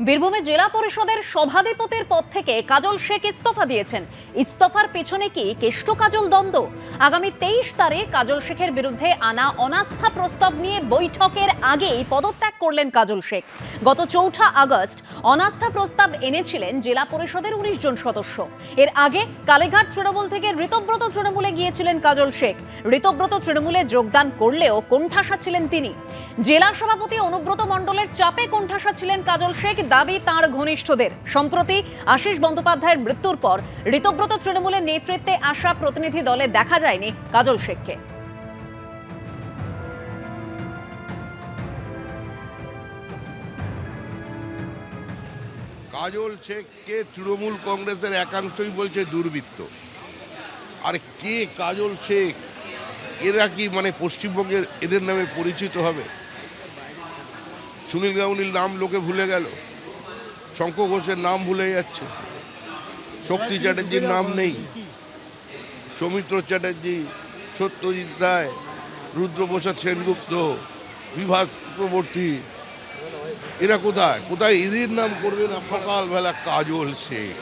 বীরভূমে জেলা পরিষদের সভাধিপতির পদ থেকে কাজল শেখ ইস্তফা দিয়েছেন। ইস্তফার পেছনে কি কেষ্ট কাজল দ্বন্দ্ব? আগামী 23 তারিখ কাজল শেখের বিরুদ্ধে আনা অনাস্থা প্রস্তাব নিয়ে বৈঠকের আগেই পদত্যাগ করলেন কাজল শেখ। গত 4 আগস্ট অনাস্থা প্রস্তাব এনেছিলেন জেলা পরিষদের 19 জন সদস্য। এর আগে কালীঘাট তৃণমূল থেকে ঋতব্রত তৃণমূলে গিয়েছিলেন কাজল শেখ। ঋতব্রত তৃণমূলে যোগদান করলেও কোণঠাসা ছিলেন তিনি। জেলা সভাপতি অনুব্রত মণ্ডলের চাপে কোণঠাসা ছিলেন কাজল শেখ, দাবি তাঁর ঘনিষ্ঠদের। সম্প্রতি আশিস বন্দ্যোপাধ্যায়ের মৃত্যুর পর ঋতব্রত তৃণমূলের নেতৃত্বে আসা প্রতিনিধি দলে দেখা যায়নি কাজল শেখকে। কাজল শেখকে তৃণমূল কংগ্রেসের একাংশই বলছে দুর্বৃত্ত। আর কে কাজল শেখ, এরা কি পশ্চিমবঙ্গের এদের নামে পরিচিত হবে? সুনীল গাউনির নাম লোকে ভুলে গেল, শঙ্খ ঘোষের নাম ভুলে যাচ্ছে, শক্তি চ্যাটার্জির নাম নেই, সৌমিত্র চ্যাটার্জি, সত্যজিৎ রায়, রুদ্রপ্রসাদ সেনগুপ্ত, বিভাস চক্রবর্তী, এরা কোথায় কোথায় এদের নাম করবে না? সকালবেলা কাজল শেখ।